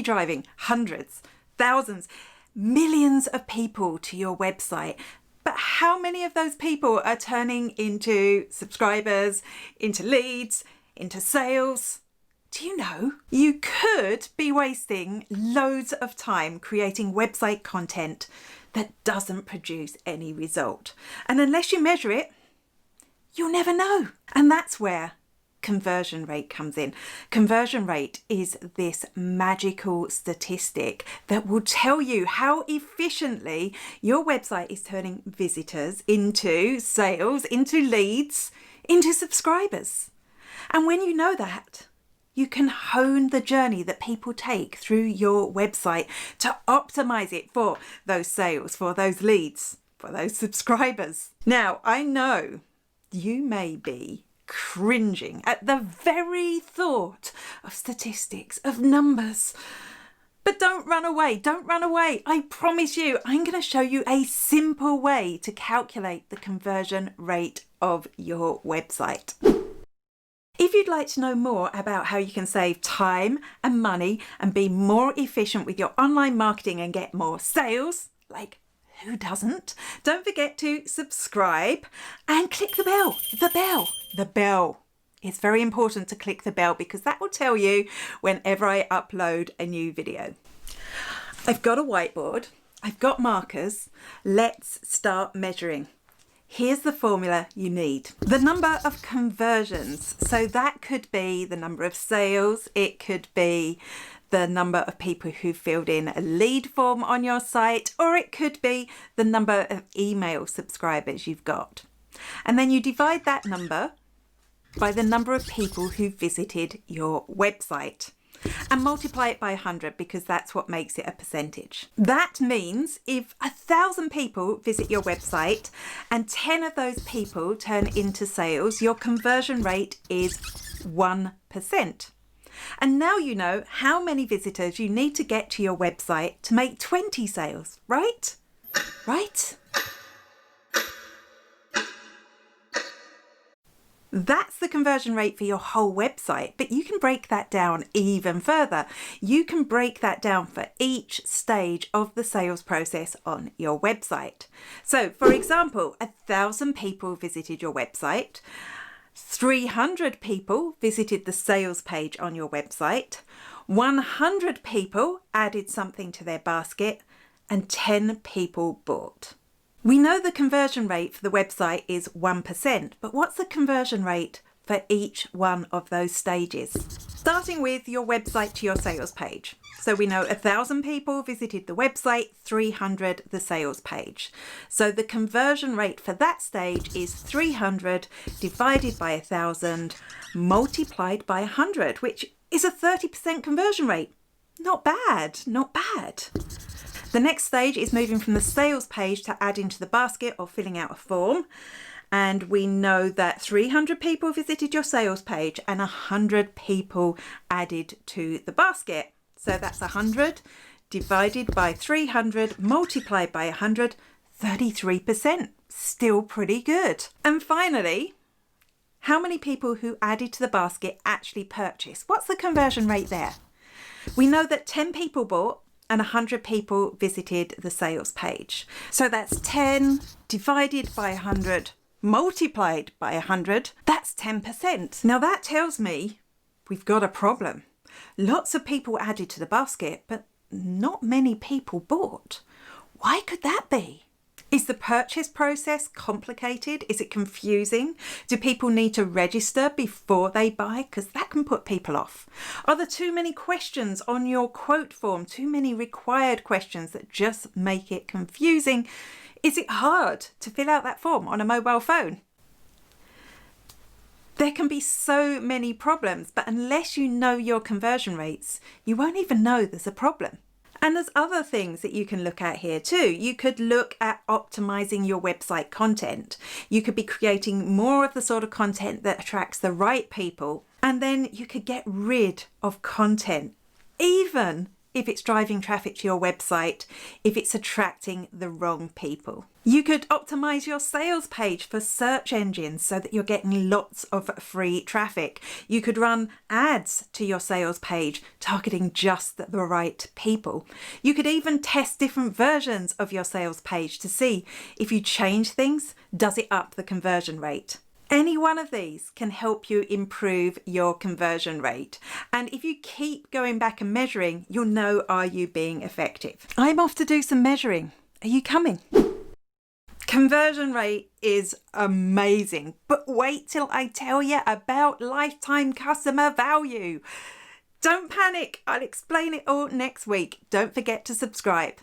be driving hundreds, thousands, millions of people to your website. But how many of those people are turning into subscribers, into leads, into sales? Do you know? You could be wasting loads of time creating website content that doesn't produce any result. And unless you measure it, you'll never know. And that's where conversion rate comes in. Conversion rate is this magical statistic that will tell you how efficiently your website is turning visitors into sales, into leads, into subscribers. And when you know that, you can hone the journey that people take through your website to optimize it for those sales, for those leads, for those subscribers. Now, I know you may be cringing at the very thought of statistics, of numbers. But don't run away, don't run away. I promise you, I'm going to show you a simple way to calculate the conversion rate of your website. If you'd like to know more about how you can save time and money and be more efficient with your online marketing and get more sales, like who doesn't? Don't forget to subscribe and click the bell. The bell. It's very important to click the bell because that will tell you whenever I upload a new video. I've got a whiteboard. I've got markers. Let's start measuring. Here's the formula you need. The number of conversions. So that could be the number of sales. It could be the number of people who filled in a lead form on your site, or it could be the number of email subscribers you've got. And then you divide that number by the number of people who visited your website and multiply it by 100 because that's what makes it a percentage. That means if 1,000 people visit your website and 10 of those people turn into sales, your conversion rate is 1%. And now you know how many visitors you need to get to your website to make 20 sales, right? Right? That's the conversion rate for your whole website, but you can break that down even further. You can break that down for each stage of the sales process on your website. So, for example, 1,000 people visited your website, 300 people visited the sales page on your website, 100 people added something to their basket, and 10 people bought. We know the conversion rate for the website is 1%, but what's the conversion rate for each one of those stages? Starting with your website to your sales page. So we know 1,000 people visited the website, 300 the sales page. So the conversion rate for that stage is 300 divided by 1,000 multiplied by 100, which is a 30% conversion rate. Not bad, not bad. The next stage is moving from the sales page to adding to the basket or filling out a form. And we know that 300 people visited your sales page and 100 people added to the basket. So that's 100 divided by 300 multiplied by 100, 33%. Still pretty good. And finally, how many people who added to the basket actually purchased? What's the conversion rate there? We know that 10 people bought and 100 people visited the sales page. So that's 10 divided by 100 multiplied by 100. That's 10%. Now that tells me we've got a problem. Lots of people added to the basket, but not many people bought. Why could that be? Is the purchase process complicated? Is it confusing? Do people need to register before they buy? Because that can put people off. Are there too many questions on your quote form? Too many required questions that just make it confusing? Is it hard to fill out that form on a mobile phone? There can be so many problems, but unless you know your conversion rates, you won't even know there's a problem. And there's other things that you can look at here too. You could look at optimizing your website content. You could be creating more of the sort of content that attracts the right people. And then you could get rid of content, even if it's driving traffic to your website, if it's attracting the wrong people. You could optimize your sales page for search engines so that you're getting lots of free traffic. You could run ads to your sales page, targeting just the right people. You could even test different versions of your sales page to see if you change things, does it up the conversion rate? Any one of these can help you improve your conversion rate. And if you keep going back and measuring, you'll know, are you being effective? I'm off to do some measuring. Are you coming? Conversion rate is amazing, but wait till I tell you about lifetime customer value. Don't panic, I'll explain it all next week. Don't forget to subscribe.